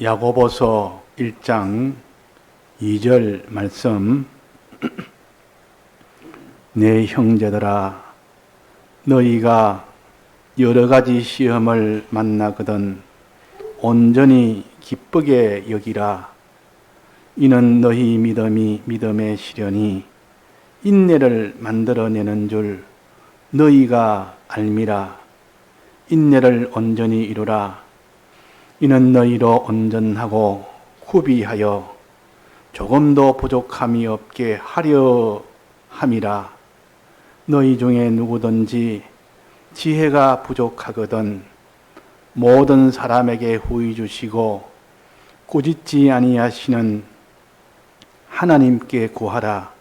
야고보서 1장 2절 말씀. 내 형제들아, 너희가 여러 가지 시험을 만나거든 온전히 기쁘게 여기라. 이는 너희 믿음이 믿음의 시련이 인내를 만들어내는 줄 너희가 알미라. 인내를 온전히 이루라. 이는 너희로 온전하고 구비하여 조금도 부족함이 없게 하려 함이라. 너희 중에 누구든지 지혜가 부족하거든 모든 사람에게 후히 주시고 꾸짖지 아니하시는 하나님께 구하라.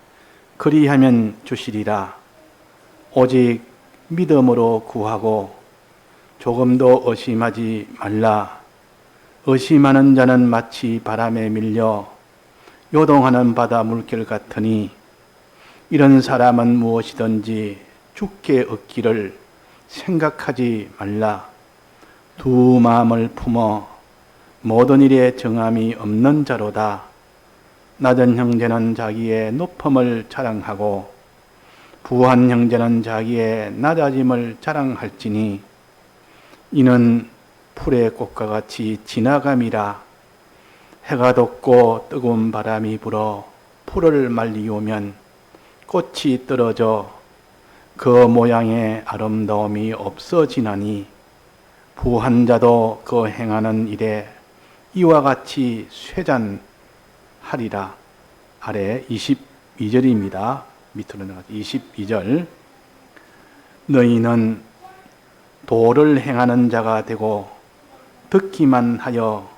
그리하면 주시리라. 오직 믿음으로 구하고 조금도 의심하지 말라. 의심하는 자는 마치 바람에 밀려 요동하는 바다 물결 같으니 이런 사람은 무엇이든지 죽게 얻기를 생각하지 말라. 두 마음을 품어 모든 일에 정함이 없는 자로다. 낮은 형제는 자기의 높음을 자랑하고 부한 형제는 자기의 낮아짐을 자랑할지니 이는 풀의 꽃과 같이 지나감이라. 해가 돋고 뜨거운 바람이 불어 풀을 말리우면 꽃이 떨어져 그 모양의 아름다움이 없어지나니 부한 자도 그 행하는 일에 이와 같이 쇠잔하리라. 아래 22절입니다. 밑으로 내려가서 22절. 너희는 도를 행하는 자가 되고 듣기만 하여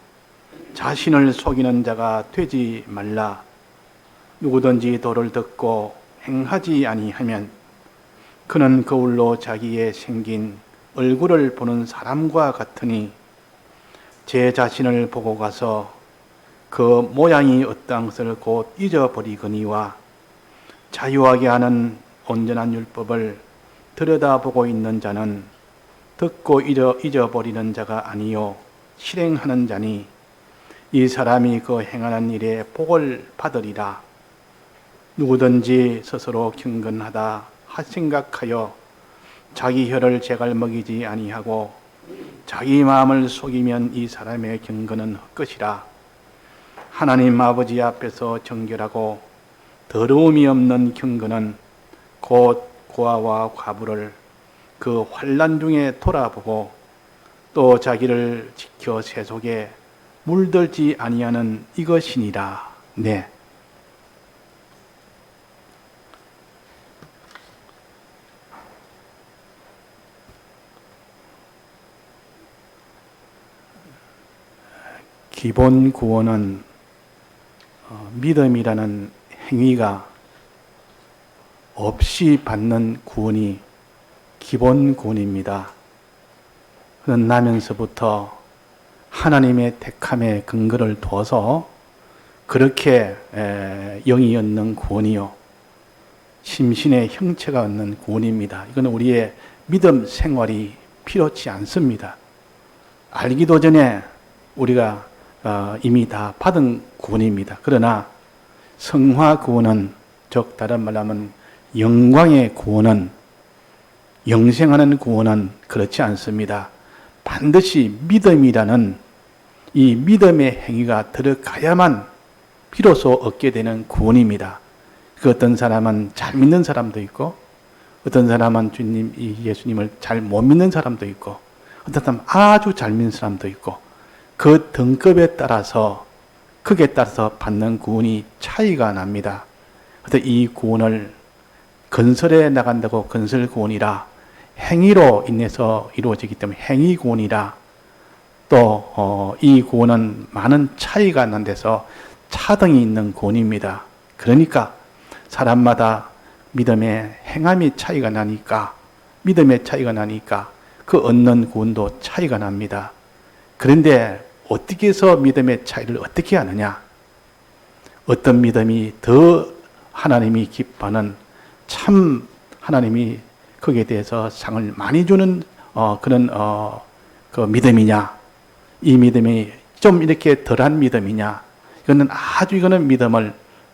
자신을 속이는 자가 되지 말라. 누구든지 도를 듣고 행하지 아니하면 그는 거울로 자기의 생긴 얼굴을 보는 사람과 같으니 제 자신을 보고 가서 그 모양이 어떠한 것을 곧 잊어버리거니와 자유하게 하는 온전한 율법을 들여다보고 있는 자는 듣고 잊어버리는 자가 아니요 실행하는 자니 이 사람이 그 행하는 일에 복을 받으리라. 누구든지 스스로 경건하다 생각하여 자기 혀를 제갈먹이지 아니하고 자기 마음을 속이면 이 사람의 경건은 헛것이라. 하나님 아버지 앞에서 정결하고 더러움이 없는 경건은 곧 고아와 과부를 그 환난 중에 돌아보고 또 자기를 지켜 세속에 물들지 아니하는 이것이니라. 네. 기본 구원은 믿음이라는 행위가 없이 받는 구원이 기본 구원입니다. 나면서부터 하나님의 택함의 근거를 둬서 그렇게 영이 얻는 구원이요 심신의 형체가 얻는 구원입니다. 이건 우리의 믿음 생활이 필요치 않습니다. 알기도 전에 우리가 이미 다 받은 구원입니다. 그러나 성화 구원은, 즉 다른 말로 하면 영광의 구원은, 영생하는 구원은 그렇지 않습니다. 반드시 믿음이라는 이 믿음의 행위가 들어가야만 비로소 얻게 되는 구원입니다. 그 어떤 사람은 잘 믿는 사람도 있고, 어떤 사람은 주님, 예수님을 잘 못 믿는 사람도 있고, 어떤 사람은 아주 잘 믿는 사람도 있고, 그 등급에 따라서, 극에 따라서 받는 구원이 차이가 납니다. 그래서 이 구원을 건설해 나간다고 건설 구원이라, 행위로 인해서 이루어지기 때문에 행위 구원이라, 또 이 구원은 많은 차이가 난 데서 차등이 있는 구원입니다. 그러니까 사람마다 믿음의 행함이 차이가 나니까, 믿음의 차이가 나니까 그 얻는 구원도 차이가 납니다. 그런데 어떻게 해서 믿음의 차이를 어떻게 하느냐? 어떤 믿음이 더 하나님이 기뻐하는 참 하나님이 거기에 대해서 상을 많이 주는 그런 그 믿음이냐? 이 믿음이 좀 이렇게 덜한 믿음이냐? 이거는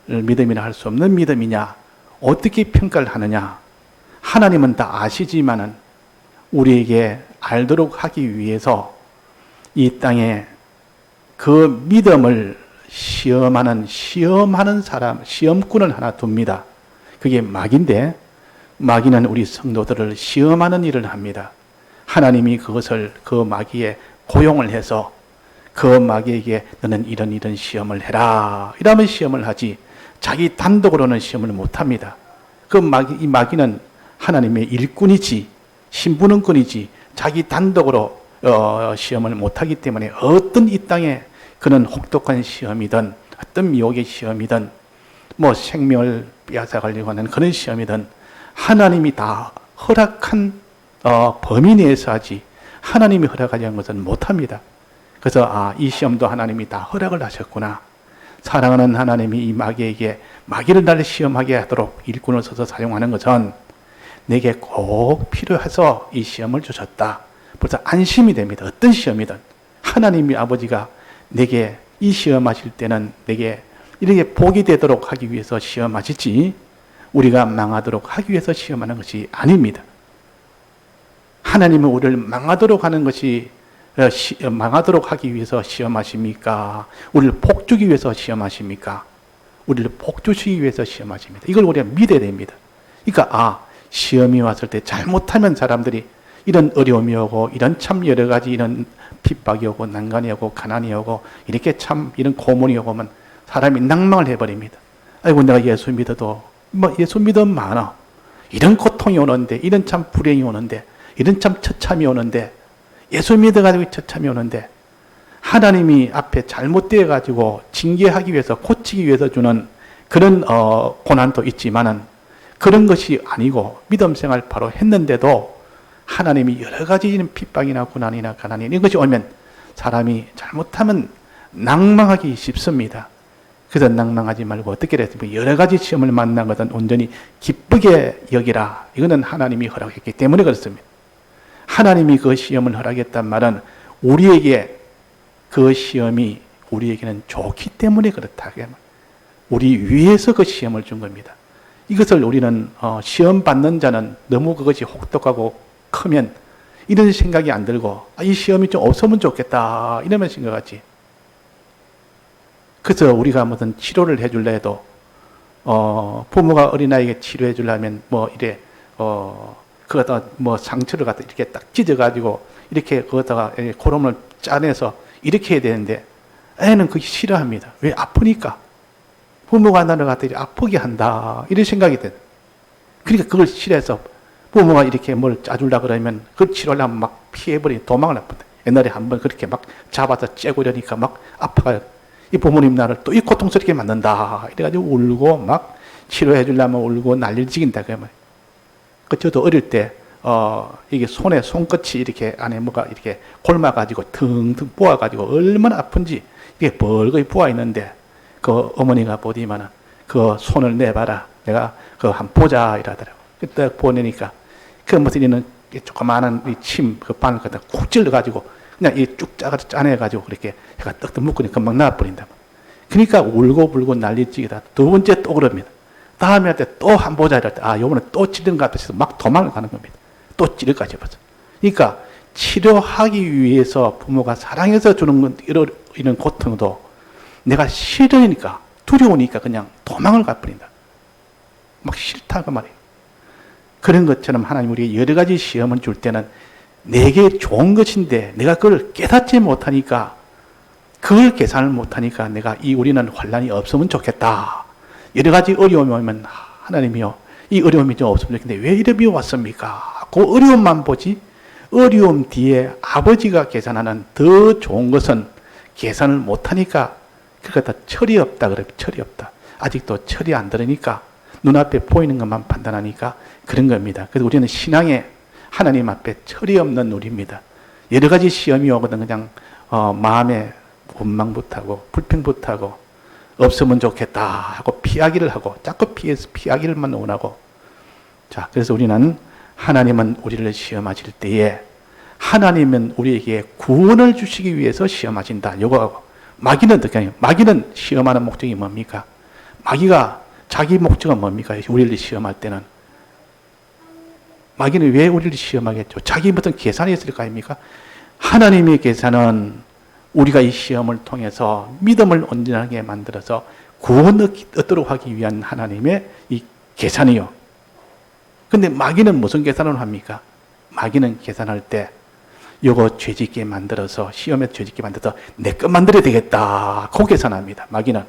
믿음이라 할 수 없는 믿음이냐? 어떻게 평가를 하느냐? 하나님은 다 아시지만은 우리에게 알도록 하기 위해서 이 땅에 그 믿음을 시험하는 사람, 시험꾼을 하나 둡니다. 그게 마귀인데, 마귀는 우리 성도들을 시험하는 일을 합니다. 하나님이 그 마귀에 고용을 해서 그 마귀에게 너는 이런 시험을 해라, 이러면 시험을 하지, 자기 단독으로는 시험을 못 합니다. 이 마귀는 하나님의 일꾼이지, 신부는꾼이지, 자기 단독으로 시험을 못 하기 때문에 어떤 이 땅에 그는 혹독한 시험이든 어떤 미혹의 시험이든 생명을 빼앗아가려고 하는 그런 시험이든 하나님이 다 허락한 범위 내에서 하지, 하나님이 허락하지 않은 것은 못합니다. 그래서 이 시험도 하나님이 다 허락을 하셨구나. 사랑하는 하나님이 이 마귀를 나를 시험하게 하도록 일꾼을 써서 사용하는 것은 내게 꼭 필요해서 이 시험을 주셨다. 벌써 안심이 됩니다. 어떤 시험이든 하나님이 아버지가 내게 이 시험하실 때는 내게 이렇게 복이 되도록 하기 위해서 시험하시지, 우리가 망하도록 하기 위해서 시험하는 것이 아닙니다. 하나님은 우리를 망하도록 하기 위해서 시험하십니까? 우리를 복주기 위해서 시험하십니까? 우리를 복주시기 위해서 시험하십니다. 이걸 우리가 믿어야 됩니다. 그러니까 시험이 왔을 때 잘못하면 사람들이 이런 어려움이 오고, 이런 참 여러 가지 이런 핍박이 오고, 난간이 오고, 가난이 오고, 이렇게 참 이런 고문이 오면 사람이 낭망을 해버립니다. 아이고, 내가 예수 믿어도, 예수 믿으면 많아. 이런 고통이 오는데, 이런 참 불행이 오는데, 이런 참 처참이 오는데, 예수 믿어가지고 처참이 오는데, 하나님이 앞에 잘못되어가지고 징계하기 위해서, 고치기 위해서 주는 그런 고난도 있지만은, 그런 것이 아니고, 믿음 생활 바로 했는데도, 하나님이 여러 가지 이런 핍박이나 고난이나 가난이 이런 것이 오면 사람이 잘못하면 낭망하기 쉽습니다. 그래서 낭망하지 말고 어떻게 됐습니까? 여러 가지 시험을 만난 것은 온전히 기쁘게 여기라. 이거는 하나님이 허락했기 때문에 그렇습니다. 하나님이 그 시험을 허락했단 말은 우리에게 그 시험이 우리에게는 좋기 때문에 그렇다. 우리 위해서 그 시험을 준 겁니다. 이것을 우리는 시험 받는 자는 너무 그것이 혹독하고 크면 이런 생각이 안 들고 이 시험이 좀 없으면 좋겠다 이러면 생각하지. 그래서 우리가 무슨 치료를 해줄래 해도 부모가 어린아이에게 치료해 주려면 그거다 상처를 갖다 이렇게 딱 찢어가지고 이렇게 그거다가 고름을 짜내서 이렇게 해야 되는데 애는 그게 싫어합니다. 왜? 아프니까. 부모가 나를 갖다 아프게 한다 이런 생각이 돼. 그러니까 그걸 싫어해서 부모가 이렇게 뭘 짜주려고 그러면 그 치료하려면 막 피해버리니 도망을 나쁜다. 옛날에 한번 그렇게 막 잡아서 째고 이러니까 막 아파요. 이 부모님 나를 또 이 고통스럽게 만든다. 이래가지고 울고 막 치료해 주려면 울고 난리를 지긴다. 저도 어릴 때, 이게 손끝이 이렇게 안에 뭐가 이렇게 골마가지고 텅텅 부어가지고 얼마나 아픈지 이게 벌거이 부어 있는데 그 어머니가 보디만은 그 손을 내봐라. 내가 그거 한번 보자. 이러더라고. 그때 보내니까 그 무슨 이는 조그마한 그 바늘 갖다 쿡 찔러가지고 그냥 쭉 짜내가지고 그렇게 해가 떡떡 묶으니 금방 나와버린다. 그러니까 울고 난리지기다. 두 번째 또 그럽니다. 다음에 할 때 또 한 보자 이럴 때 요번에 또 찌른 것 같아서 막 도망을 가는 겁니다. 또 찌르까지 해봤어. 그러니까 치료하기 위해서 부모가 사랑해서 주는 이런 고통도 내가 싫으니까 두려우니까 그냥 도망을 가버린다. 막 싫다고 말이에요. 그런 것처럼 하나님 우리에게 여러 가지 시험을 줄 때는 내게 좋은 것인데 내가 그걸 깨닫지 못하니까 그걸 계산을 못하니까 우리는 환난이 없으면 좋겠다. 여러 가지 어려움이 오면 하나님이요 이 어려움이 좀 없으면 좋겠는데 왜 이름이 왔습니까? 그 어려움만 보지 어려움 뒤에 아버지가 계산하는 더 좋은 것은 계산을 못하니까 그거 다 철이 없다 그래. 철이 없다. 아직도 철이 안 들으니까 눈앞에 보이는 것만 판단하니까 그런 겁니다. 그래서 우리는 신앙에 하나님 앞에 철이 없는 우리입니다. 여러 가지 시험이 오거든 그냥 마음에 원망부터 하고 불평부터 하고 없으면 좋겠다 하고 피하기를 하고 자꾸 피하기를만 원하고 자 그래서 우리는 하나님은 우리를 시험하실 때에 하나님은 우리에게 구원을 주시기 위해서 시험하신다. 요거하고 마귀는 어떻게 하냐? 마귀는 시험하는 목적이 뭡니까? 마귀가 자기 목적은 뭡니까? 우리를 시험할 때는 마귀는 왜 우리를 시험하겠죠? 자기 무슨 계산이 있을 거 아닙니까? 하나님의 계산은 우리가 이 시험을 통해서 믿음을 온전하게 만들어서 구원을 얻도록 하기 위한 하나님의 이 계산이요. 근데 마귀는 무슨 계산을 합니까? 마귀는 계산할 때 요거 죄짓게 만들어서 시험에 죄짓게 만들어서 내 것 만들어야 되겠다. 그 계산합니다. 마귀는.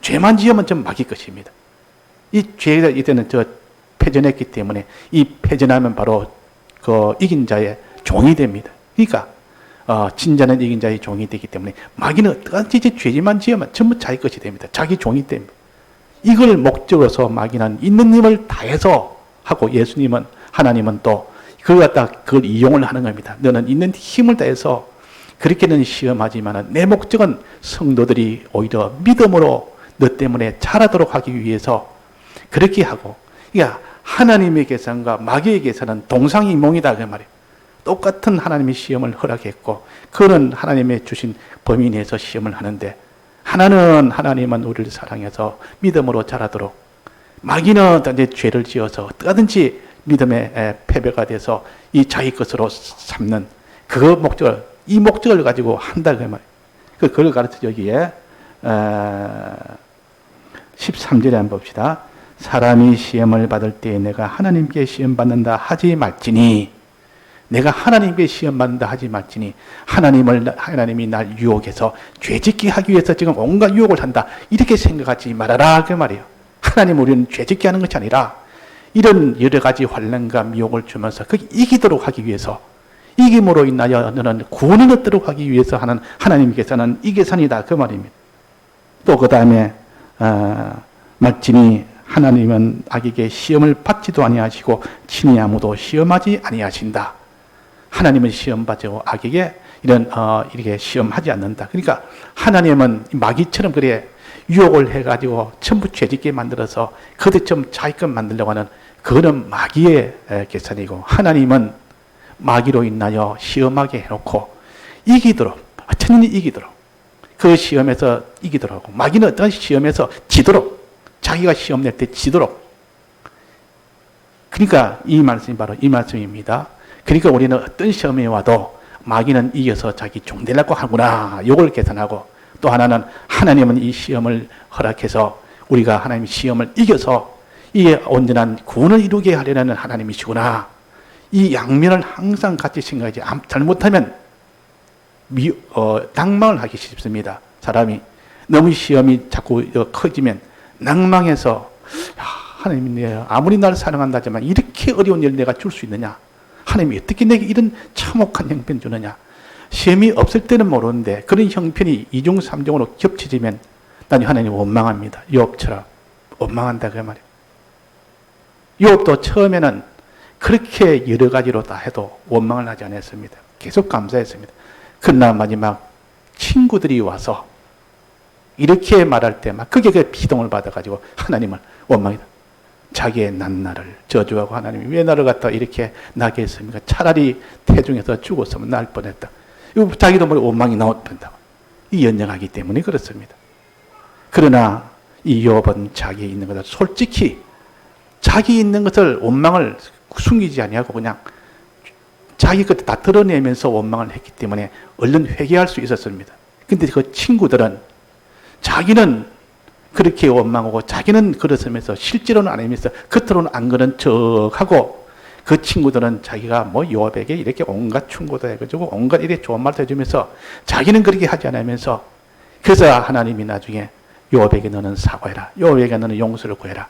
죄만 지으면 전 마귀 것입니다. 이 죄가 이때는 패전했기 때문에 이 패전하면 바로 그 이긴 자의 종이 됩니다. 그러니까 진자는 이긴 자의 종이 되기 때문에 마귀는 어떠한지 죄만 지으면 전부 자기 것이 됩니다. 자기 종이 됩니다. 이걸 목적으로서 마귀는 있는 힘을 다해서 하고 예수님은 하나님은 또 그걸 갖다 그걸 이용을 하는 겁니다. 너는 있는 힘을 다해서 그렇게는 시험하지만 내 목적은 성도들이 오히려 믿음으로 너 때문에 자라도록 하기 위해서 그렇게 하고, 그러니까 하나님의 계산과 마귀의 계산은 동상이몽이다 그 말이에요. 똑같은 하나님의 시험을 허락했고 그는 하나님의 주신 범위 내에서 시험을 하는데 하나님은 우리를 사랑해서 믿음으로 자라도록, 마귀는 이제 죄를 지어서 어떠든지 믿음의 패배가 돼서 이 자기 것으로 삼는 이 목적을 가지고 한다 그 말이에요. 그걸 가르쳐 여기에 13절에 한번 봅시다. 사람이 시험을 받을 때 내가 하나님께 시험 받는다 하지 말지니, 내가 하나님께 시험 받는다 하지 말지니, 하나님이 날 유혹해서 죄짓게 하기 위해서 지금 온갖 유혹을 한다 이렇게 생각하지 말아라 그 말이에요. 하나님 우리는 죄짓게 하는 것이 아니라 이런 여러 가지 환난과 미혹을 주면서 그 이기도록 하기 위해서, 이김으로 인하여 너는 구원을 얻도록 하기 위해서 하는 하나님께서는 이 계산이다 그 말입니다. 또 그 다음에 말지니 하나님은 악에게 시험을 받지도 아니하시고 친히 아무도 시험하지 아니하신다. 하나님은 시험받고 악에게 이렇게 시험하지 않는다. 그러니까 하나님은 마귀처럼 그래 유혹을 해가지고 전부 죄짓게 만들어서 그들처럼 자기 것 만들려고 하는 그거는 마귀의 계산이고, 하나님은 마귀로 인하여 시험하게 해놓고 이기도록, 천연히 이기도록, 그 시험에서 이기도록 하고, 마귀는 어떤 시험에서 지도록, 자기가 시험 낼 때 지도록. 그러니까 이 말씀이 바로 이 말씀입니다. 그러니까 우리는 어떤 시험에 와도 마귀는 이겨서 자기 종 되려고 하구나, 이걸 계산하고, 또 하나는 하나님은 이 시험을 허락해서 우리가 하나님의 시험을 이겨서 이 온전한 구원을 이루게 하려는 하나님이시구나. 이 양면을 항상 같이 생각하지, 잘못하면 낭망을 하기 쉽습니다. 사람이 너무 시험이 자꾸 커지면 낭망해서 하나님이 내가 아무리 나를 사랑한다지만 이렇게 어려운 일을 내가 줄 수 있느냐, 하나님이 어떻게 내게 이런 참혹한 형편 주느냐. 시험이 없을 때는 모르는데 그런 형편이 2중 3중으로 겹쳐지면 난 하나님 원망합니다. 욥처럼 원망한다 그 말이에요. 욥도 처음에는 그렇게 여러 가지로 다 해도 원망을 하지 않았습니다. 계속 감사했습니다. 그러나 마지막 친구들이 와서 이렇게 말할 때 막 그게 비동을 받아가지고 하나님을 원망이다. 자기의 난나를 저주하고, 하나님이 왜 나를 갖다 이렇게 나게 했습니까? 차라리 태중에서 죽었으면 날 뻔했다. 자기도 모르게 원망이 나온다. 이 연장하기 때문에 그렇습니다. 그러나 이 욥은 자기에 있는 것을 솔직히 자기 있는 것을 원망을 숨기지 아니하고 그냥 자기 것 다 드러내면서 원망을 했기 때문에 얼른 회개할 수 있었습니다. 근데 그 친구들은 자기는 그렇게 원망하고 자기는 그렇으면서 실제로는 안 하면서 겉으로는 안 그런 척하고, 그 친구들은 자기가 욥에게 이렇게 온갖 충고도 해가지고 온갖 이렇게 좋은 말도 해주면서 자기는 그렇게 하지 않으면서, 그래서 하나님이 나중에 욥에게 너는 사과해라, 욥에게 너는 용서를 구해라,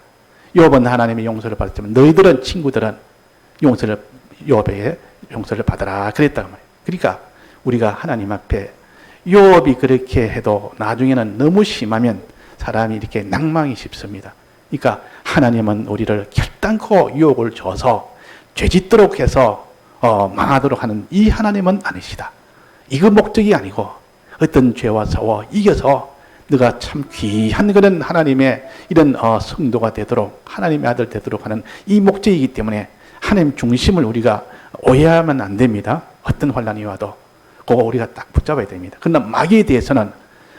욥은 하나님의 용서를 받았지만 너희들은 친구들은 욥에게 용서를 받아라 그랬단 말이에요. 그러니까 우리가 하나님 앞에 욥이 그렇게 해도 나중에는 너무 심하면 사람이 이렇게 낭망이 쉽습니다. 그러니까 하나님은 우리를 결단코 유혹을 줘서 죄짓도록 해서 망하도록 하는 이 하나님은 아니시다. 이거 목적이 아니고 어떤 죄와 싸워 이겨서 너가 참 귀한 그런 하나님의 이런 성도가 되도록, 하나님의 아들 되도록 하는 이 목적이기 때문에 하나님 중심을 우리가 오해하면 안 됩니다. 어떤 환란이 와도 그거 우리가 딱 붙잡아야 됩니다. 그러나 마귀에 대해서는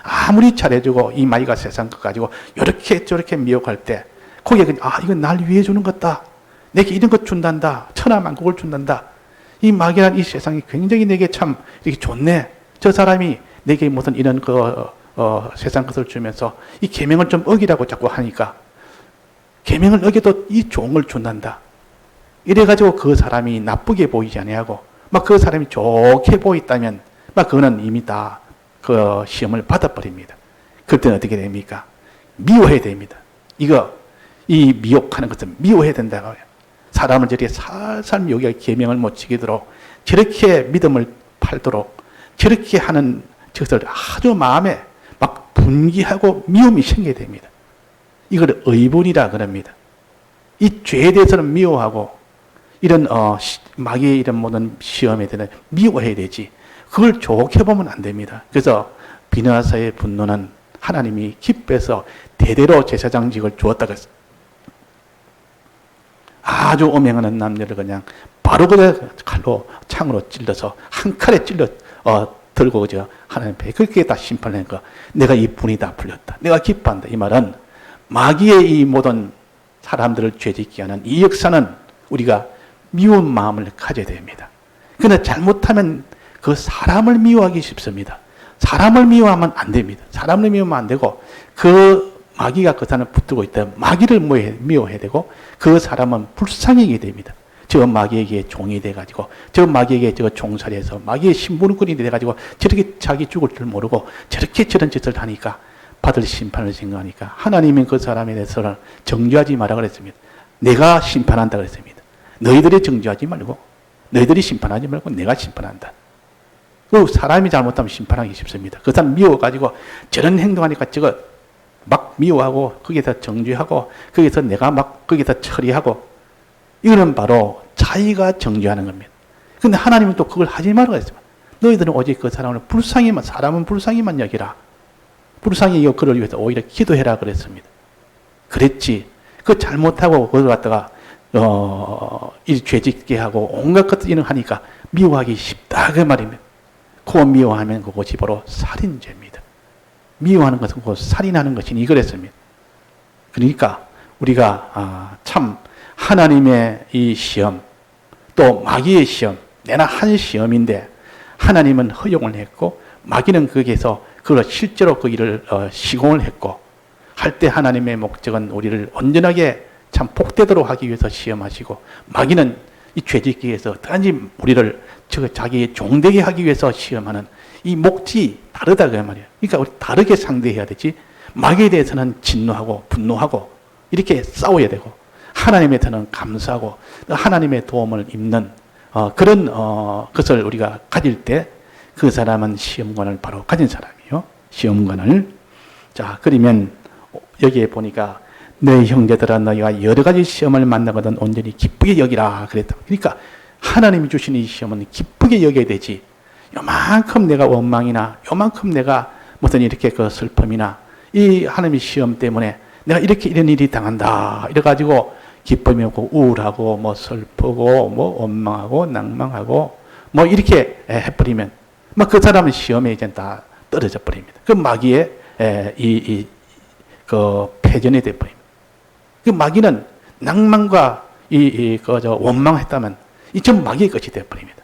아무리 잘해주고 이 마귀가 세상 것 가지고 이렇게 저렇게 미혹할 때 거기에 이건 날 위해 주는 것다. 내게 이런 것 준단다. 천하만국을 준단다. 이 마귀란 이 세상이 굉장히 내게 참 이렇게 좋네. 저 사람이 내게 무슨 이런 세상 것을 주면서 이 계명을 좀 어기라고 자꾸 하니까 계명을 어겨도 이 좋은 걸 준단다. 이래가지고 그 사람이 나쁘게 보이지 아니하고 막 그 사람이 좋게 보였다면 막 그거는 이미 다 그 시험을 받아버립니다. 그때는 어떻게 됩니까? 미워해야 됩니다. 이 미혹하는 것은 미워해야 된다고요. 사람을 저렇게 살살 미혹해 계명을 못 지키도록 저렇게 믿음을 팔도록 저렇게 하는 것을 아주 마음에 막 분기하고 미움이 생겨야 됩니다. 이걸 의분이라 그럽니다. 이 죄에 대해서는 미워하고 이런 마귀의 이런 모든 시험에 대해 미워해야 되지. 그걸 좋게 보면 안 됩니다. 그래서 비느하사의 분노는 하나님이 기뻐해서 대대로 제사장직을 주었다고 했어요. 아주 오명하는 남녀를 그냥 바로 그 칼로 창으로 찔러서 한 칼에 찔러 들고 하나님 앞에 그렇게 다 심판한 거. 내가 이 분이 다 풀렸다. 내가 기뻐한다. 이 말은 마귀의 이 모든 사람들을 죄짓게 하는 이 역사는 우리가 미운 마음을 가져야 됩니다. 그러나 잘못하면 그 사람을 미워하기 쉽습니다. 사람을 미워하면 안 됩니다. 사람을 미워하면 안 되고 그 마귀가 그 사람을 붙들고 있다. 마귀를 미워해야 되고 그 사람은 불쌍하게 됩니다. 저 마귀에게 종이 돼가지고 저 마귀에게 종살이해서 마귀의 심부름꾼이 돼가지고 저렇게 자기 죽을 줄 모르고 저렇게 저런 짓을 하니까 받을 심판을 생각하니까 하나님은 그 사람에 대해서는 정죄하지 마라 그랬습니다. 내가 심판한다 그랬습니다. 너희들이 정죄하지 말고 너희들이 심판하지 말고 내가 심판한다. 그 사람이 잘못하면 심판하기 쉽습니다. 그 사람 미워가지고 저런 행동하니까 저거 막 미워하고 거기서 정죄하고 거기서 내가 막 거기서 처리하고 이거는 바로 자기가 정죄하는 겁니다. 근데 하나님은 또 그걸 하지 말라고 했습니다. 너희들은 오직 그 사람을 사람은 불쌍히만 여기라. 불쌍히 여겨 그를 위해서 오히려 기도해라 그랬습니다. 그랬지. 그 잘못하고 그걸 갖다가 이 죄짓게 하고 온갖 것들을 하니까 미워하기 쉽다 그 말입니다. 그 미워하면 그것이 바로 살인죄입니다. 미워하는 것은 그 살인하는 것이니 그랬습니다. 그러니까 우리가 참 하나님의 이 시험 또 마귀의 시험 내나 한 시험인데 하나님은 허용을 했고 마귀는 거기에서 그걸 실제로 그 일을 시공을 했고 할 때 하나님의 목적은 우리를 온전하게 참 복되도록 하기 위해서 시험하시고 마귀는 이 죄짓기 위해서 단지 우리를 자기의 종되게 하기 위해서 시험하는 이 목적이 다르다 그 말이에요. 그러니까 우리 다르게 상대해야 되지. 마귀에 대해서는 진노하고 분노하고 이렇게 싸워야 되고 하나님에 대해서는 감사하고 하나님의 도움을 입는 그런 것을 우리가 가질 때 그 사람은 시험관을 바로 가진 사람이에요. 시험관을. 자, 그러면 여기에 보니까 내 형제들아 너희가 여러 가지 시험을 만나거든 온전히 기쁘게 여기라 그랬다. 그러니까 하나님이 주신 이 시험은 기쁘게 여겨야 되지. 요만큼 내가 원망이나 요만큼 내가 무슨 이렇게 그 슬픔이나 이 하나님의 시험 때문에 내가 이렇게 이런 일이 당한다 이래가지고 기쁨이 없고 우울하고 뭐 슬프고 뭐 원망하고 낭망하고 뭐 이렇게 해버리면 막 그 사람은 시험에 이제 다 떨어져 버립니다. 그 마귀의 그 패전이 돼 버립니다. 그 마귀는 낭만과 원망했다면 이 전 마귀의 것이 돼 버립니다.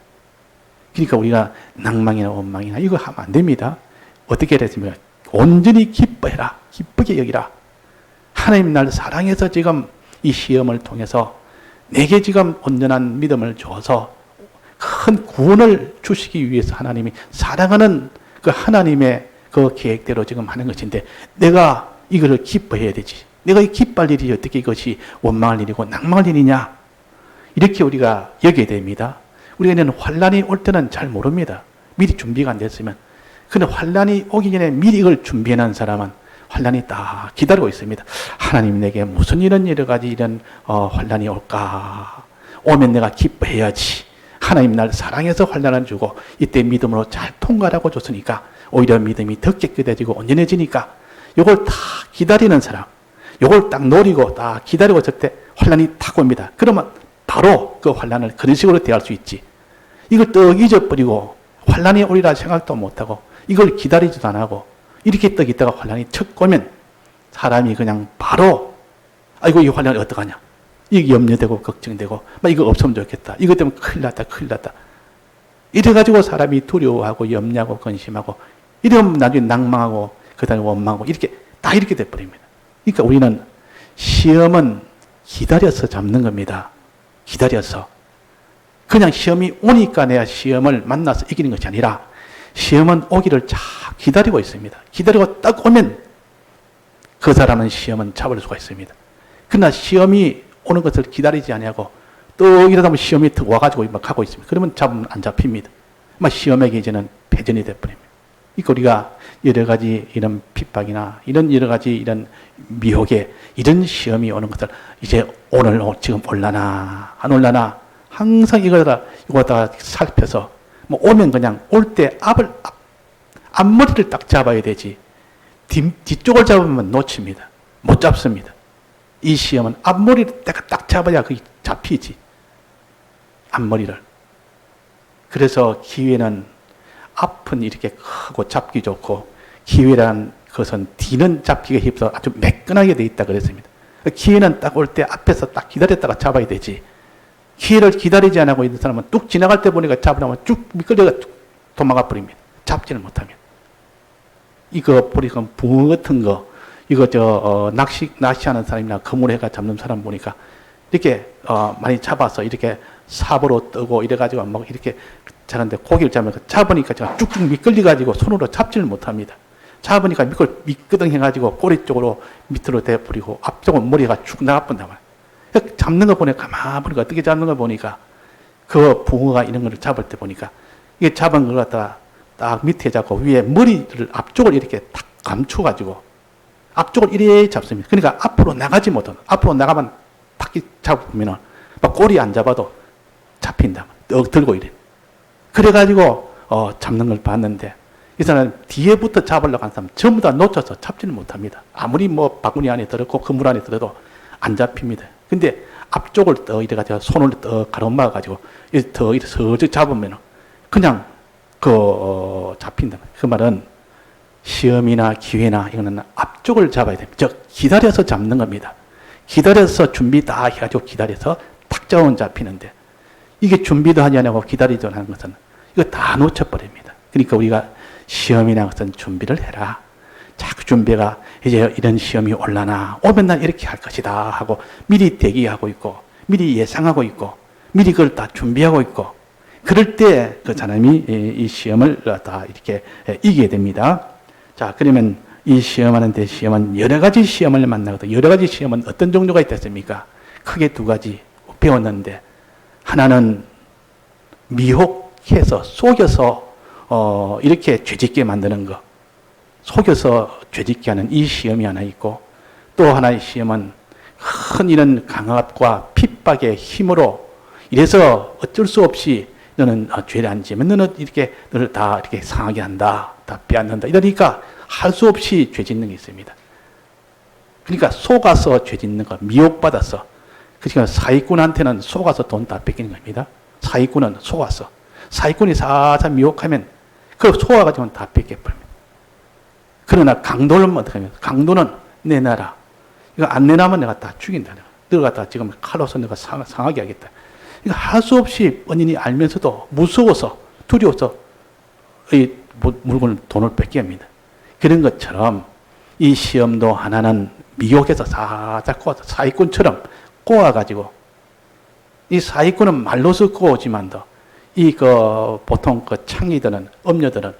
그러니까 우리가 낭망이나 원망이나 이거 하면 안 됩니다. 어떻게 했습니까? 온전히 기뻐해라. 기쁘게 여기라. 하나님 날 사랑해서 지금 이 시험을 통해서 내게 지금 온전한 믿음을 줘서 큰 구원을 주시기 위해서 하나님이 사랑하는 그 하나님의 그 계획대로 지금 하는 것인데 내가 이거를 기뻐해야 되지. 내가 이 기뻐할 일이 어떻게 이것이 원망할 일이고 낭망할 일이냐. 이렇게 우리가 여겨야 됩니다. 우리가 환란이 올 때는 잘 모릅니다. 미리 준비가 안 됐으면. 그런데 환란이 오기 전에 미리 이걸 준비해놓은 사람은 환란이 딱 기다리고 있습니다. 하나님 내게 무슨 이런 여러 가지 이런 환란이 올까? 오면 내가 기뻐해야지. 하나님 날 사랑해서 환란을 주고 이때 믿음으로 잘 통과하라고 줬으니까 오히려 믿음이 더 깨끗해지고 온전해지니까 이걸 다 기다리는 사람, 이걸 딱 노리고 딱 기다리고 있을 때 환란이 딱 옵니다. 그러면 바로 그 환난을 그런 식으로 대할 수 있지. 이걸 떡 잊어버리고 환난이 오리라 생각도 못하고 이걸 기다리지도 안 하고 이렇게 떡 있다가 환난이 척 오면 사람이 그냥 바로 아이고 이 환난이 어떡하냐. 이게 염려되고 걱정되고 막 이거 없으면 좋겠다. 이것 때문에 큰일 났다 큰일 났다. 이래가지고 사람이 두려워하고 염려하고 근심하고 이러면 나중에 낭망하고 그 다음에 원망하고 이렇게 다 이렇게 돼버립니다. 그러니까 우리는 시험은 기다려서 잡는 겁니다. 기다려서. 그냥 시험이 오니까 내가 시험을 만나서 이기는 것이 아니라 시험은 오기를 잘 기다리고 있습니다. 기다리고 딱 오면 그 사람은 시험은 잡을 수가 있습니다. 그러나 시험이 오는 것을 기다리지 아니하고 또 이러다 보면 시험이 턱 와가지고 막 가고 있습니다. 그러면 잡으면 안 잡힙니다. 막 시험에게 이제는 패전이 돼버립니다. 그러니까 우리가 여러 가지 이런 핍박이나 이런 여러 가지 이런 미혹에 이런 시험이 오는 것을 이제 오늘 지금 올라나 안 올라나 항상 이거 다 살펴서 뭐 오면 그냥 올 때 앞머리를 딱 잡아야 되지 뒤쪽을 잡으면 놓칩니다. 못 잡습니다. 이 시험은 앞머리를 딱 잡아야 그게 잡히지. 앞머리를. 그래서 기회는 앞은 이렇게 크고 잡기 좋고 기회란 것은 뒤는 잡기가 힘들어 아주 매끈하게 돼 있다 그랬습니다. 기회는 딱 올 때 앞에서 딱 기다렸다가 잡아야 되지. 기회를 기다리지 않고 있는 사람은 뚝 지나갈 때 보니까 잡으려면 쭉 미끌려가 도망가 버립니다. 잡지는 못하면. 이거 보니까 붕어 같은 거 이거 낚시하는 사람이나 그물해가 잡는 사람 보니까 이렇게 많이 잡아서 이렇게 삽으로 뜨고 이래가지고 막 이렇게 자는데 고기를 잡으니까 제가 쭉쭉 미끌려가지고 손으로 잡지를 못합니다. 잡으니까 미끄덩해가지고 꼬리 쪽으로 밑으로 대버리고 앞쪽은 머리가 쭉 나가본단 말이에요. 잡는 거 보니까 가만히 보니까 어떻게 잡는 거 보니까 그 붕어가 이런 거를 잡을 때 보니까 이게 잡은 걸 갖다가 딱 밑에 잡고 위에 머리를 앞쪽을 이렇게 탁 감춰가지고 앞쪽을 이래 잡습니다. 그러니까 앞으로 나가지 못하는 앞으로 나가면 탁 잡으면은 막 꼬리 안 잡아도 잡힌다. 떡 들고 이래. 그래가지고 잡는 걸 봤는데 이 사람 뒤에부터 잡으려고 하는 사람 전부 다 놓쳐서 잡지는 못합니다. 아무리 뭐 바구니 안에 들었고 그물 안에 들어도 안 잡힙니다. 근데 앞쪽을 더 이래가지고 손을 더 가로막아가지고 더 이렇게 서서 잡으면 그냥 잡힌다. 그 말은 시험이나 기회나 이거는 앞쪽을 잡아야 됩니다. 즉 기다려서 잡는 겁니다. 기다려서 준비 다 해가지고 기다려서 탁 잡으면 잡히는데 이게 준비도 하지 않고 기다리지 않는 것은 이거 다 놓쳐버립니다. 그러니까 우리가 시험이나 것은 준비를 해라. 자꾸 준비가 이제 이런 시험이 올라나 오면 난 이렇게 할 것이다 하고 미리 대기하고 있고 미리 예상하고 있고 미리 그걸 다 준비하고 있고 그럴 때 그 사람이 이 시험을 다 이렇게 이기게 됩니다. 자, 그러면 이 시험하는데 시험은 여러 가지 시험을 만나거든. 여러 가지 시험은 어떤 종류가 있겠습니까? 크게 두 가지 배웠는데 하나는 미혹해서 속여서 이렇게 죄짓게 만드는 거. 속여서 죄짓게 하는 이 시험이 하나 있고 또 하나의 시험은 큰 이런 강압과 핍박의 힘으로 이래서 어쩔 수 없이 너는 죄를 안 지면 너는 이렇게 너를 다 이렇게 상하게 한다. 다 빼앗는다. 이러니까 할 수 없이 죄 짓는 게 있습니다. 그러니까 속아서 죄 짓는 거, 미혹받아서. 그러니까 사기꾼한테는 속아서 돈 다 뺏기는 겁니다. 사기꾼은 속아서. 사기꾼이 살살 미혹하면 그 속아가지고는 다 뺏겨버립니다. 그러나 강도는 어떻게 하면 강도는 내놔라. 이거 안 내놔면 내가 다 죽인다. 너가 갖다 지금 칼로서 내가 상하게 하겠다. 그러니까 할 수 없이 본인이 알면서도 무서워서 두려워서 이 물건을 돈을 뺏게 합니다. 그런 것처럼 이 시험도 하나는 미혹해서 살짝 꼬아서 사기꾼처럼 꼬아가지고 이 사기꾼은 말로서 꼬우지만도 보통 창의들은 엄녀들은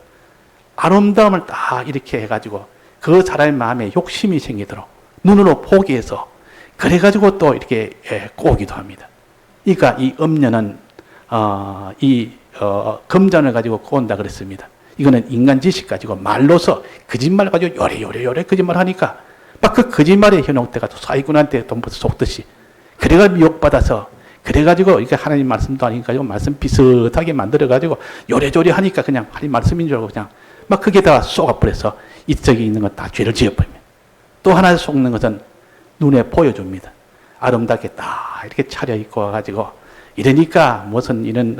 아름다움을 다 이렇게 해가지고 그 사람의 마음에 욕심이 생기도록 눈으로 포기해서 그래가지고 또 이렇게 꼬기도 합니다. 그러니까 이 엄녀는 금전을 가지고 꼬은다 그랬습니다. 이거는 인간 지식 가지고 말로서 거짓말 가지고 요래 거짓말 하니까 막 그 거짓말에 현혹돼가지고 사기꾼한테 돈 벌어 속듯이 그래가 미혹받아서 그래가지고 이게 하나님 말씀도 아니니까 말씀 비슷하게 만들어가지고 요래조래 하니까 그냥 하나님 말씀인 줄 알고 그냥 막 거기에다가 쏘아버려서 이쪽에 있는 건 다 죄를 지어버립니다. 또 하나 속는 것은 눈에 보여줍니다. 아름답게 딱 이렇게 차려입고 와가지고 이러니까 무슨 이런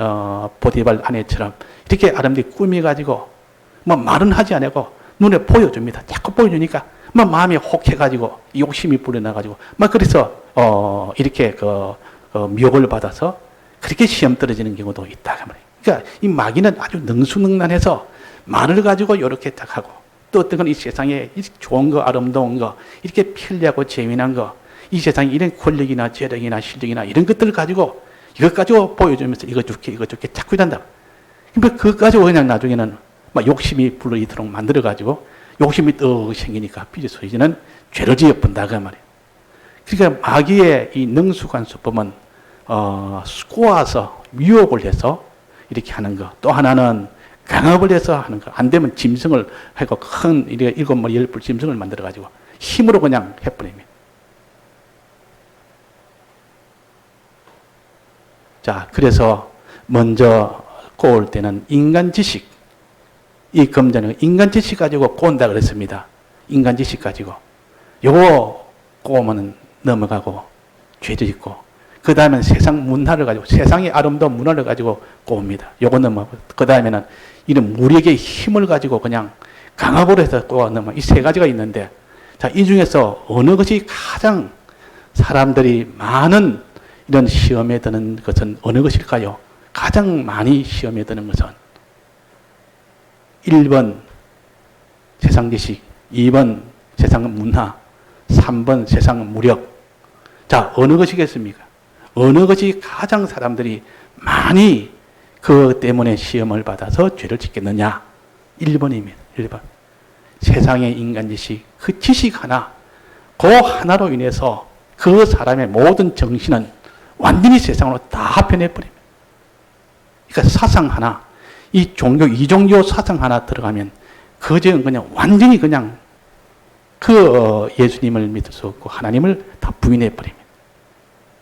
보디발 아내처럼 이렇게 아름답게 꾸미가지고 뭐 말은 하지 않고 눈에 보여줍니다. 자꾸 보여주니까 뭐 마음이 혹해가지고 욕심이 불어나가지고 막 그래서 이렇게 미혹을 받아서 그렇게 시험 떨어지는 경우도 있다. 그러니까 이 마귀는 아주 능수능란해서 말을 가지고 이렇게 딱 하고 또 어떤 건 이 세상에 좋은 거 아름다운 거 이렇게 편리하고 재미난 거 이 세상에 이런 권력이나 재력이나 실력이나 이런 것들을 가지고 이것 가지고 보여주면서 이거 좋게 자꾸 이런다. 그러니까 그것 가지고 그냥 나중에는 막 욕심이 불어이도록 만들어가지고 욕심이 또 생기니까 비로소 이제는 죄를 지어본다 그 말이에요. 그러니까 마귀의 이 능수관 수법은 꼬아서 미혹을 해서 이렇게 하는 거. 또 하나는 강압을 해서 하는 거. 안 되면 짐승을 하고 큰 일곱 머리 열불 짐승을 만들어가지고 힘으로 그냥 해버립니다. 자, 그래서 먼저 꼬을 때는 인간 지식. 이 금전은 인간 지식 가지고 꼬은다 그랬습니다. 인간 지식 가지고. 요거 꼬으면 넘어가고 죄도 있고. 그 다음에는 세상 문화를 가지고, 세상의 아름다운 문화를 가지고 꼬웁니다. 요거 넘어가고. 그 다음에는 이런 무력의 힘을 가지고 그냥 강압으로 해서 꼬아 넘어. 이 세 가지가 있는데, 자, 이 중에서 어느 것이 가장 사람들이 많은 이런 시험에 드는 것은 어느 것일까요? 가장 많이 시험에 드는 것은 1번 세상 지식, 2번 세상 문화, 3번 세상 무력. 자, 어느 것이겠습니까? 어느 것이 가장 사람들이 많이 그 때문에 시험을 받아서 죄를 짓겠느냐? 1번입니다. 1번. 세상의 인간 지식, 그 지식 하나, 그 하나로 인해서 그 사람의 모든 정신은 완전히 세상으로 다 변해버립니다. 그러니까 사상 하나, 이 종교, 이종교 사상 하나 들어가면 그저 그냥 완전히 그냥 예수님을 믿을 수 없고 하나님을 다 부인해버립니다.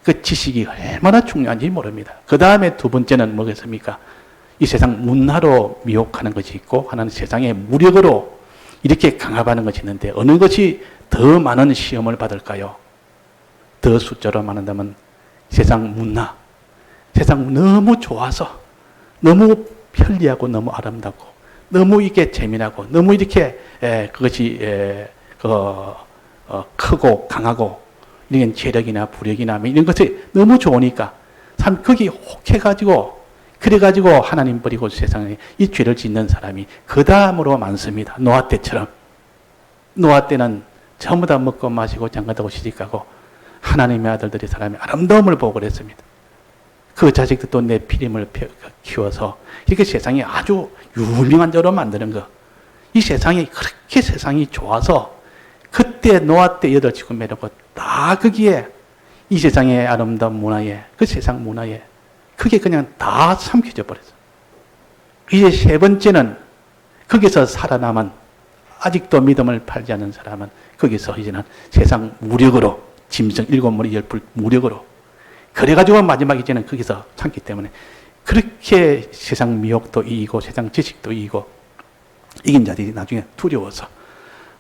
그 지식이 얼마나 중요한지 모릅니다. 그 다음에 두 번째는 뭐겠습니까? 이 세상 문화로 미혹하는 것이 있고 하나는 세상의 무력으로 이렇게 강압하는 것이 있는데 어느 것이 더 많은 시험을 받을까요? 더 숫자로 말한다면 세상 문화. 세상 너무 좋아서 너무 편리하고 너무 아름답고 너무 이게 재미나고 너무 이렇게 그것이 크고 강하고 이런 재력이나 부력이나 이런 것이 너무 좋으니까 참 거기 혹해가지고 그래가지고 하나님 버리고 세상에 이 죄를 짓는 사람이 그 다음으로 많습니다. 노아 때처럼. 노아 때는 전부 다 먹고 마시고 장가가고 시집가고 하나님의 아들들이 사람의 아름다움을 보고 그랬습니다. 그 자식들도 내 피림을 키워서 이렇게 세상이 아주 유명한 자로 만드는 거. 이 세상이 그렇게 세상이 좋아서 그때 노아 때 여덟 지구 매력고 다 거기에 이 세상의 아름다운 문화에 그 세상 문화에 그게 그냥 다 삼켜져 버렸어. 이제 세 번째는 거기서 살아남은 아직도 믿음을 팔지 않는 사람은 거기서 이제는 세상 무력으로 짐승 일곱 머리 열불 무력으로 그래가지고 마지막 이제는 거기서 참기 때문에 그렇게 세상 미혹도 이기고 세상 지식도 이기고 이긴 자들이 나중에 두려워서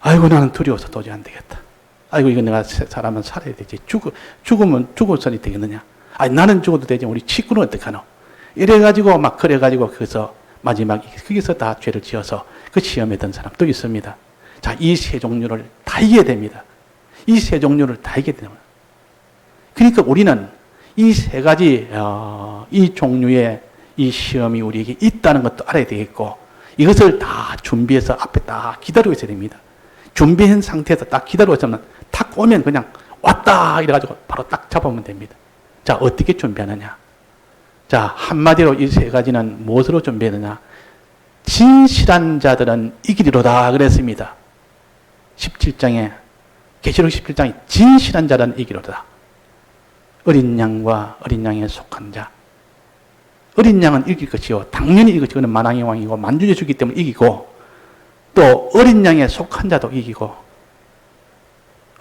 아이고 나는 두려워서 도저히 안 되겠다. 아이고 이거 내가 사람은 살아야 되지. 죽으면 죽어서는 되겠느냐. 아니 나는 죽어도 되지. 우리 친구는 어떡하노. 이래가지고 막 그래가지고 거기서 마지막 거기서 다 죄를 지어서 그 시험에 든 사람도 있습니다. 자, 이 세 종류를 다 이겨야 됩니다. 이 세 종류를 다 이겨야 됩니다. 그러니까 우리는 이 세 가지 이 종류의 이 시험이 우리에게 있다는 것도 알아야 되겠고 이것을 다 준비해서 앞에 딱 기다리고 있어야 됩니다. 준비한 상태에서 딱 기다리고 있으면 탁 오면 그냥 왔다 이래가지고 바로 딱 잡으면 됩니다. 자, 어떻게 준비하느냐? 자, 한마디로 이 세 가지는 무엇으로 준비하느냐? 진실한 자들은 이기리로다 그랬습니다. 17장에 계시록 17장에 진실한 자는 이기리로다. 어린 양과 어린 양에 속한 자. 어린 양은 이길 것이요. 당연히 이길 것이요. 그는 만왕의 왕이고 만주의 주기 때문에 이기고 또 어린 양에 속한 자도 이기고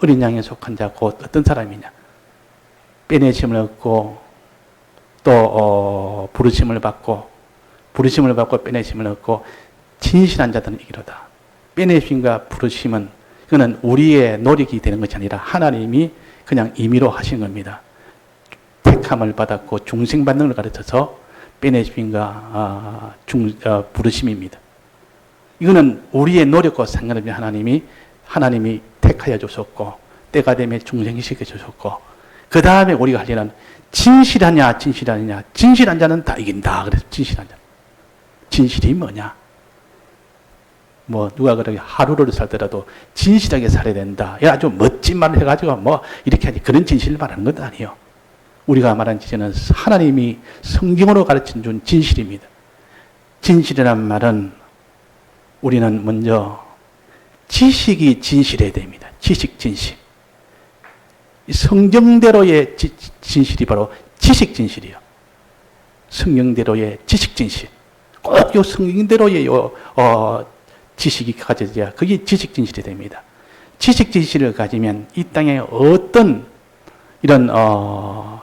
어린 양에 속한 자 곧 어떤 사람이냐. 빼내심을 얻고 또 부르심을 받고 빼내심을 얻고 진실한 자들은 이기로다. 빼내심과 부르심은 그는 우리의 노력이 되는 것이 아니라 하나님이 그냥 임의로 하신 겁니다. 택함을 받았고 중생받는 걸 가르쳐서 베네핏과 부르심입니다. 이거는 우리의 노력과 상관없이 하나님이 택하여 주셨고 때가 되면 중생시켜 주셨고 그 다음에 우리가 할 일은 진실하냐 진실한 자는 다 이긴다. 그래서 진실한 자. 진실이 뭐냐? 뭐 누가 그렇게 하루를 살더라도 진실하게 살아야 된다. 아주 멋진 말을 해가지고 뭐 이렇게 하지 그런 진실을 말하는 것도 아니에요. 우리가 말한 진실은 하나님이 성경으로 가르쳐 준 진실입니다. 진실이란 말은 우리는 먼저 지식이 진실해야 됩니다. 지식 진실. 성경대로의 진실이 바로 지식 진실이요. 성경대로의 지식 진실. 꼭 요 성경대로의 지식이 가져져야 그게 지식 진실이 됩니다. 지식 진실을 가지면 이 땅에 어떤 이런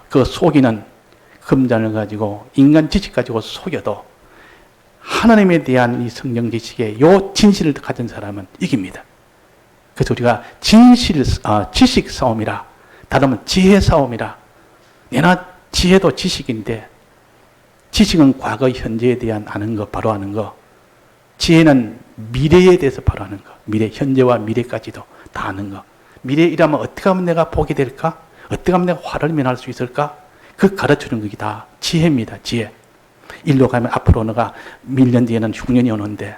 그 속이는 금전을 가지고 인간 지식 가지고 속여도 하나님에 대한 이 성경 지식에 요 진실을 가진 사람은 이깁니다. 그래서 우리가 지식 싸움이라 다르면 지혜 싸움이라. 내나 지혜도 지식인데 지식은 과거 현재에 대한 아는 거 바로 아는 거. 지혜는 미래에 대해서 바로 아는 거. 미래 현재와 미래까지도 다 아는 거. 미래이라면 어떻게 하면 내가 복이 될까? 어떻게 하면 내가 화를 면할 수 있을까? 그 가르치는 게 다 지혜입니다. 지혜. 일로 가면 앞으로 너가 1년 뒤에는 흉년이 오는데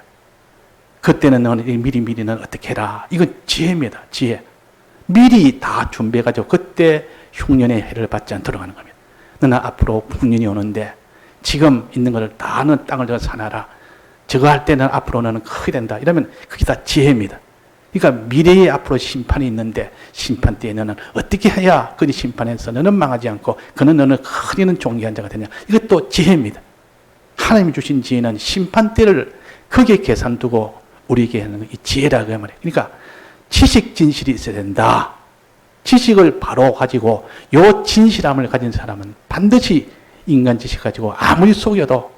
그때는 너는 미리는 어떻게 해라. 이건 지혜입니다. 지혜. 미리 다 준비해가지고 그때 흉년의 해를 받지 않도록 하는 겁니다. 너는 앞으로 흉년이 오는데 지금 있는 것을 다 너 땅을 저 사놔라. 저거 할 때는 앞으로 너는 크게 된다. 이러면 그게 다 지혜입니다. 그러니까 미래에 앞으로 심판이 있는데 심판 때에 너는 어떻게 해야 그 심판에서 너는 망하지 않고 그는 너는 크게는 존귀한 자가 되냐. 이것도 지혜입니다. 하나님이 주신 지혜는 심판 때를 크게 계산 두고 우리에게 하는 이 지혜라고 말해요. 그러니까 지식 진실이 있어야 된다. 지식을 바로 가지고 요 진실함을 가진 사람은 반드시 인간 지식 가지고 아무리 속여도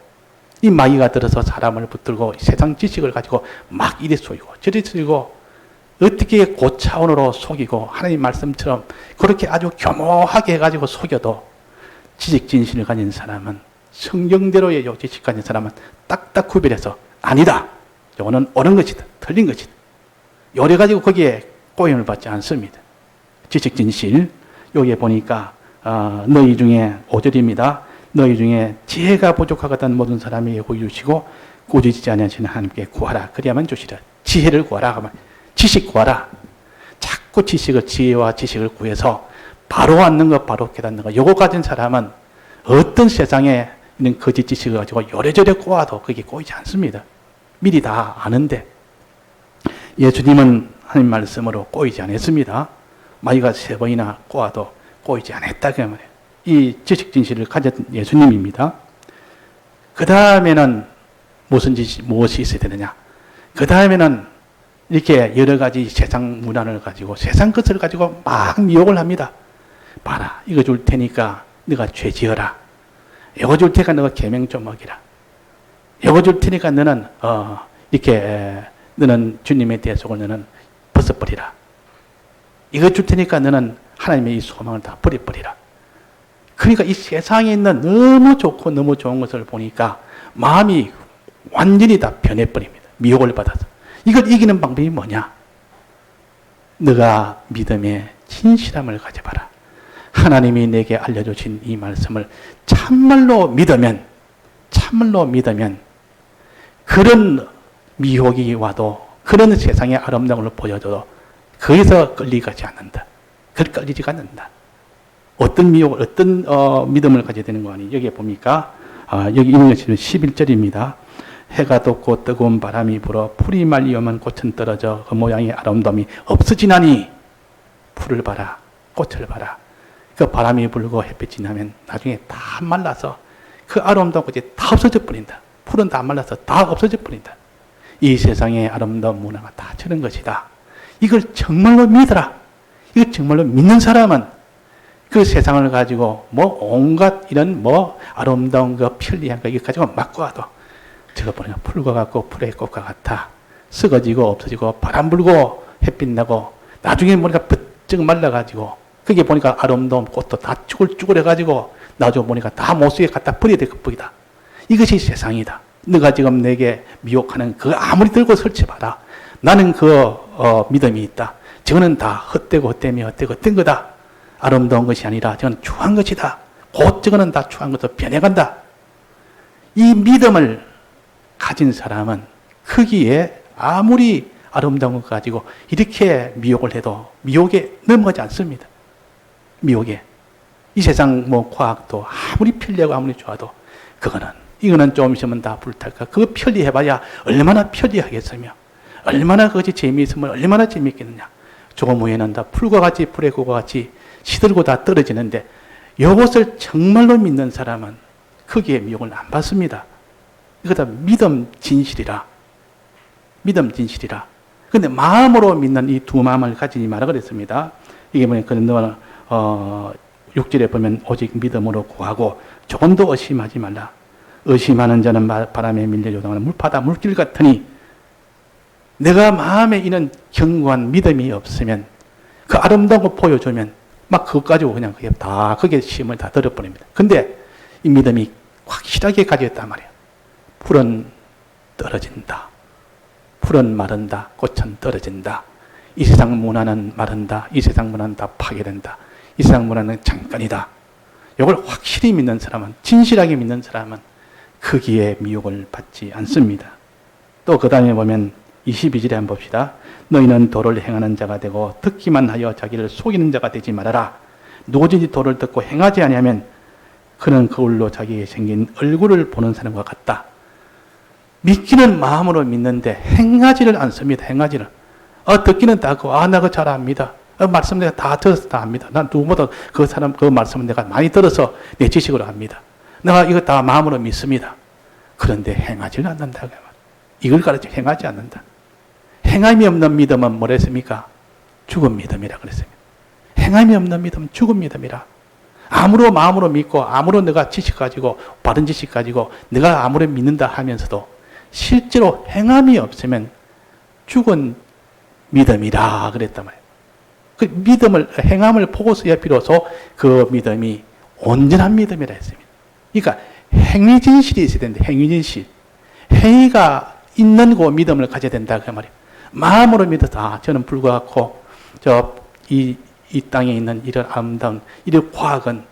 이 마귀가 들어서 사람을 붙들고 세상 지식을 가지고 막 이리 속이고 저리 속이고 어떻게 고차원으로 속이고 하나님 말씀처럼 그렇게 아주 교모하게 해가지고 속여도 지식 진실을 가진 사람은 성경대로의 요 지식 가진 사람은 딱딱 구별해서 아니다. 이거는 옳은 것이다. 틀린 것이다. 요래 가지고 거기에 꼬임을 받지 않습니다. 지식 진실. 여기에 보니까 너희 중에 5절입니다. 너희 중에 지혜가 부족하거든 모든 사람에게 구해 주시고 꾸짖지 아니하시는 하나님께 구하라. 그리하면 주시라. 지혜를 구하라. 지식 구하라. 자꾸 지혜와 지식을 구해서 바로 앉는 것, 바로 깨닫는 것. 요거 가진 사람은 어떤 세상에 있는 거짓 지식을 가지고 요래저래 꼬아도 그게 꼬이지 않습니다. 미리 다 아는데 예수님은 하나님 말씀으로 꼬이지 않았습니다. 마귀가 3번이나 꼬아도 꼬이지 않았다 그 말이에요. 이 지식 진실을 가진 예수님입니다. 그 다음에는 무엇이 있어야 되느냐? 그 다음에는 이렇게 여러 가지 세상 문화를 가지고 세상 것을 가지고 막 미혹을 합니다. 봐라, 이거 줄 테니까 너가 죄 지어라. 이거 줄 테니까 너가 계명 좀 어기라. 이거 줄 테니까 너는 너는 주님의 대속을 너는 벗어버리라. 이거 줄 테니까 너는 하나님의 이 소망을 다 버려버리라. 그러니까 이 세상에 있는 너무 좋고 너무 좋은 것을 보니까 마음이 완전히 다 변해버립니다. 미혹을 받아서. 이걸 이기는 방법이 뭐냐? 너가 믿음의 진실함을 가져봐라. 하나님이 내게 알려주신 이 말씀을 참말로 믿으면 그런 미혹이 와도 그런 세상의 아름다움을 보여줘도 거기서 끌리지 않는다. 끌리지가 않는다. 어떤 미혹을, 어떤 믿음을 가져야 되는 거 아니? 여기에 보니까 여기 있는 것이 11절입니다. 해가 돋고 뜨거운 바람이 불어 풀이 말리오면 꽃은 떨어져 그 모양의 아름다움이 없어지나니 풀을 봐라, 꽃을 봐라. 그 바람이 불고 햇빛이 나면 나중에 다 말라서 그 아름다운 꽃이 다 없어져 버린다. 풀은 다 말라서 다 없어져 버린다. 이 세상의 아름다운 문화가 다 저런 것이다. 이걸 정말로 믿어라. 이걸 정말로 믿는 사람은 그 세상을 가지고 온갖 이런 아름다운 거 편리한 거 이거 가지고 맞고 와도 저거 보니까 풀과 같고 풀의 꽃과 같아. 썩어지고 없어지고 바람 불고 햇빛 나고 나중에 보니까 부쩍 말라가지고 그게 보니까 아름다운 꽃도 다 쭈글쭈글 해가지고 나중에 보니까 다 못쓰게 갖다 버려야 될 것뿐이다. 이것이 세상이다. 너가 지금 내게 미혹하는 그거 아무리 들고 설치봐라. 나는 믿음이 있다. 저거는 다 헛되고 헛된 거다. 아름다운 것이 아니라 저건 추한 것이다. 곧 저거는 다 추한 것으로 변해간다. 이 믿음을 가진 사람은 거기에 아무리 아름다운 것 가지고 이렇게 미혹을 해도 미혹에 넘어가지 않습니다. 미혹에. 이 세상 과학도 아무리 편리하고 아무리 좋아도 이거는 좀 있으면 다 불탈까. 그거 편리해봐야 얼마나 편리하겠으며 얼마나 그것이 재미있으면 얼마나 재미있겠느냐. 조금 후에는 다 풀과 같이 불의 꽃과 같이 시들고 다 떨어지는데 이것을 정말로 믿는 사람은 거기에 미혹을 안 받습니다. 이거 다 믿음 진실이라. 근데 마음으로 믿는 이 두 마음을 가지지 마라 그랬습니다. 이게 뭐냐면 6절에 보면 오직 믿음으로 구하고 조금도 의심하지 말라. 의심하는 자는 바람에 밀려 요동하는 물파다 물길 같으니 내가 마음에 있는 견고한 믿음이 없으면 그 아름다운 거 보여주면 막 그것 가지고 그냥 그게 다 그게 시험을 다 들어버립니다. 근데 이 믿음이 확실하게 가졌단 말이에요. 풀은 떨어진다. 풀은 마른다. 꽃은 떨어진다. 이 세상 문화는 마른다. 이 세상 문화는 다 파괴된다. 이 세상 문화는 잠깐이다. 이걸 확실히 믿는 사람은, 진실하게 믿는 사람은 거기에 미혹을 받지 않습니다. 또 그 다음에 보면 22절에 한번 봅시다. 너희는 도를 행하는 자가 되고 듣기만 하여 자기를 속이는 자가 되지 말아라. 누구든지 도를 듣고 행하지 아니하면 그는 거울로 자기에게 생긴 얼굴을 보는 사람과 같다. 믿기는 마음으로 믿는데 행하지를 않습니다. 행하지를. 듣기는 다 나 그거 잘 압니다. 말씀 내가 다 들어서 다 압니다. 난 누구보다 그 사람 그 말씀은 내가 많이 들어서 내 지식으로 압니다. 내가 이거 다 마음으로 믿습니다. 그런데 행하지를 않는다. 이걸 가르쳐 행하지 않는다. 행함이 없는 믿음은 뭐랬습니까? 죽은 믿음이라 그랬습니다. 행함이 없는 믿음은 죽은 믿음이라. 아무로 마음으로 믿고 아무로 내가 지식 가지고 바른 지식 가지고 내가 아무리 믿는다 하면서도 실제로 행함이 없으면 죽은 믿음이라 그랬단 말이에요. 그 믿음을 행함을 보고서야 비로소 그 믿음이 온전한 믿음이라 했습니다. 그러니까 행위진실이 있어야 된다. 행위진실. 행위가 있는 그 믿음을 가져야 된다 그 말이에요. 마음으로 믿어서 저는 불과 같고 이 땅에 있는 이런 아름다운 이런 과학은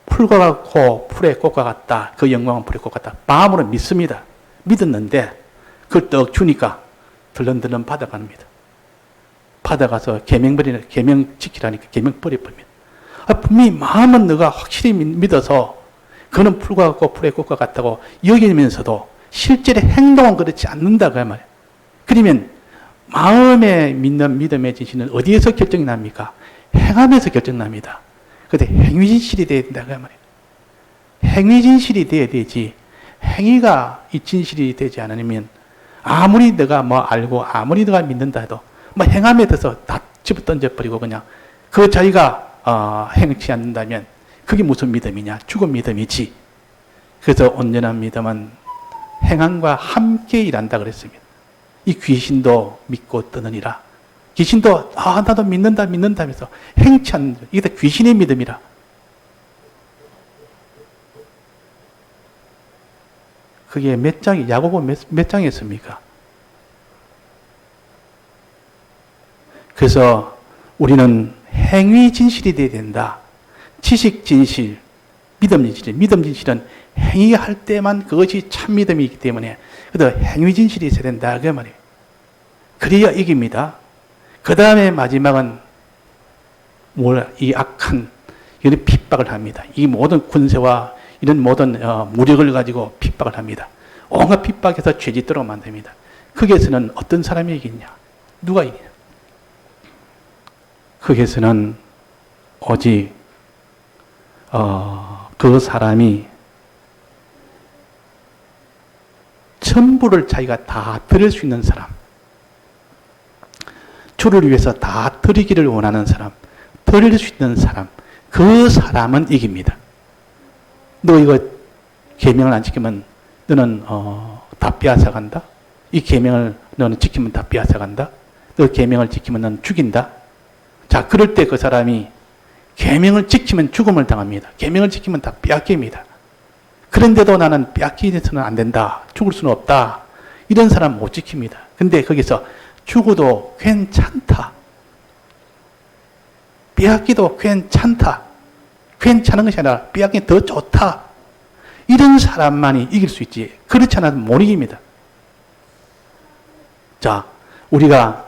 풀과 같고 풀의 꽃과 같다. 그 영광은 풀의 꽃 같다. 마음으로 믿습니다. 믿었는데 그걸 떡 주니까 덜렁덜렁 받아갑니다. 받아가서 계명 지키라니까 계명 버려버립니다. 분명히 마음은 너가 확실히 믿어서 그는 풀과 같고 풀의 꽃과 같다고 여기면서도 실제로 행동은 그렇지 않는다 그 말이에요. 그러면 마음에 믿는 믿음의 진실은 어디에서 결정이 납니까? 행함에서 결정납니다. 그런데 행위진실이 돼야 된다 그 말이에요. 행위진실이 돼야 되지 행위가 이 진실이 되지 않으면 아무리 내가 알고 아무리 내가 믿는다 해도 행함에 대해서 다 집어 던져버리고 그냥 그 자기가 행치 않는다면 그게 무슨 믿음이냐? 죽은 믿음이지. 그래서 온전한 믿음은 행함과 함께 일한다 그랬습니다. 이 귀신도 믿고 뜨느니라. 귀신도 나도 믿는다 하면서 행치 않는 이게 다 귀신의 믿음이라. 그게 몇 장이 야고보 몇 장이었습니까? 그래서 우리는 행위 진실이 돼야 된다. 지식 진실, 믿음 진실. 믿음 진실은 행위할 때만 그것이 참 믿음이기 때문에 그래서 행위 진실이 있어야 된다 그 말이에요. 그래야 이깁니다. 그 다음에 마지막은 이 악한 이런 핍박을 합니다. 이 모든 군세와 이런 모든 무력을 가지고 핍박을 합니다. 온갖 핍박에서 죄짓도록 만듭니다. 거기에서는 어떤 사람이 이기냐? 누가 이기냐? 거기에서는 오직 그 사람이 전부를 자기가 다 드릴 수 있는 사람, 주를 위해서 다 드리기를 원하는 사람, 드릴 수 있는 사람, 그 사람은 이깁니다. 너 이거 계명을 안 지키면 너는 다 빼앗아간다. 이 계명을 너는 지키면 다 빼앗아간다. 너 계명을 지키면 너는 죽인다. 자, 그럴 때 그 사람이 계명을 지키면 죽음을 당합니다. 계명을 지키면 다 빼앗깁니다. 그런데도 나는 빼앗기서는 안 된다. 죽을 수는 없다. 이런 사람 못 지킵니다. 근데 거기서 죽어도 괜찮다. 빼앗기도 괜찮다. 괜찮은 것이 아니라 빼앗기 더 좋다. 이런 사람만이 이길 수 있지. 그렇지 않아도 못 이깁니다. 자, 우리가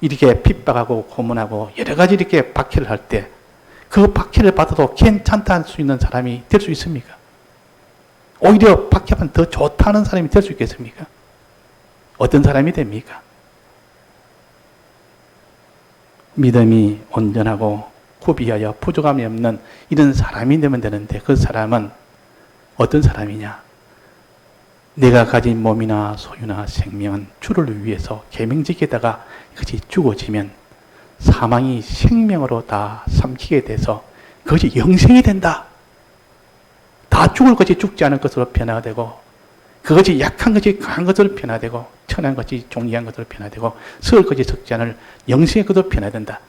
이렇게 핍박하고 고문하고 여러 가지 이렇게 박해를 할 때 그 박해를 받아도 괜찮다 할 수 있는 사람이 될 수 있습니까? 오히려 박해하면 더 좋다는 사람이 될 수 있겠습니까? 어떤 사람이 됩니까? 믿음이 온전하고 구비하여 부족함이 없는 이런 사람이 되면 되는데 그 사람은 어떤 사람이냐? 내가 가진 몸이나 소유나 생명은 주를 위해서 계명지키다가 그것이 죽어지면 사망이 생명으로 다 삼키게 돼서 그것이 영생이 된다. 다 죽을 것이 죽지 않을 것으로 변화되고 그것이 약한 것이 강한 것으로 변화되고 천한 것이 종이한 것으로 변화되고 썩을 것이 썩지 않을 영생의 것으로 변화된다.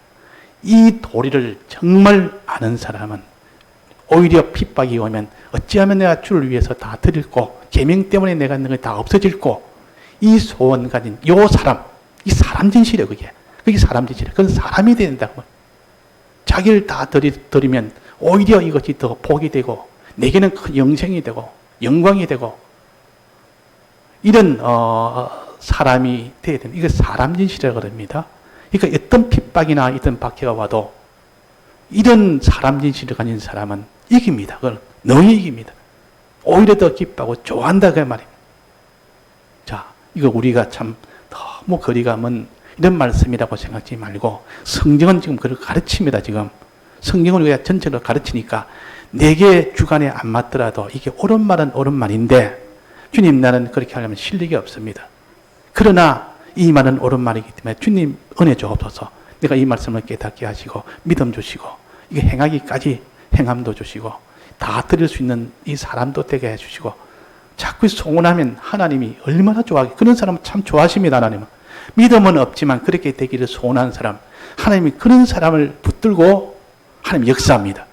이 도리를 정말 아는 사람은 오히려 핍박이 오면 어찌하면 내가 주를 위해서 다 드릴고 계명 때문에 내가 있는 게 다 없어질고 이 소원 가진 요 사람, 이 사람 진실이에요. 그게 사람 진실이에요. 그건 사람이 된다고. 자기를 다 드리면 오히려 이것이 더 복이 되고 내게는 큰 영생이 되고 영광이 되고 이런 사람이 되어야 되는 이게 사람 진실이라고 합니다. 그러니까 어떤 핍박이나 어떤 박해가 와도 이런 사람 진실을 가진 사람은 이깁니다. 그걸 너무 이깁니다. 오히려 더 기뻐하고 좋아한다 그 말입니다. 자, 이거 우리가 참 너무 거리가 먼 이런 말씀이라고 생각하지 말고 성경은 지금 그걸 가르칩니다. 지금 성경을 우리가 전체로 가르치니까 내게 주관에 안 맞더라도 이게 옳은 말은 옳은 말인데 주님 나는 그렇게 하려면 실력이 없습니다. 그러나 이 말은 옳은 말이기 때문에 주님 은혜 주옵소서. 내가 이 말씀을 깨닫게 하시고 믿음 주시고 이게 행하기까지 행함도 주시고 다 드릴 수 있는 이 사람도 되게 해주시고 자꾸 소원하면 하나님이 얼마나 좋아하게 그런 사람은 참 좋아하십니다. 하나님은 믿음은 없지만 그렇게 되기를 소원하는 사람 하나님이 그런 사람을 붙들고 하나님 역사합니다.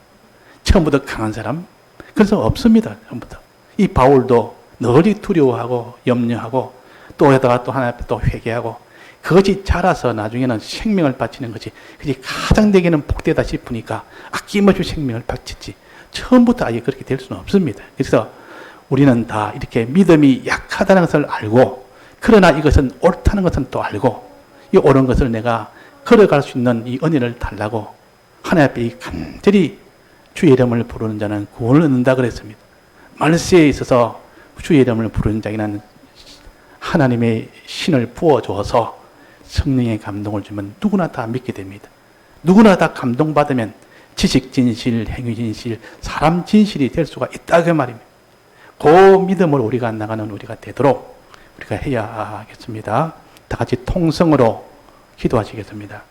처음부터 강한 사람 그래서 없습니다. 처음부터 이 바울도 널리 두려워하고 염려하고 또 하다가 또 하나님 앞에 또 회개하고 그것이 자라서 나중에는 생명을 바치는 것이 그것이 가장 내게는 복되다 싶으니까 아낌없이 생명을 바치지 처음부터 아예 그렇게 될 수는 없습니다. 그래서 우리는 다 이렇게 믿음이 약하다는 것을 알고 그러나 이것은 옳다는 것은 또 알고 이 옳은 것을 내가 걸어갈 수 있는 이 은혜를 달라고 하나님 앞에 간절히 주의 이름을 부르는 자는 구원을 얻는다 그랬습니다. 말세에 있어서 주의 이름을 부르는 자에게는 하나님의 신을 부어줘서 성령의 감동을 주면 누구나 다 믿게 됩니다. 누구나 다 감동받으면 지식 진실, 행위 진실, 사람 진실이 될 수가 있다 그 말입니다. 그 믿음을 우리가 나가는 우리가 되도록 우리가 해야 하겠습니다. 다 같이 통성으로 기도하시겠습니다.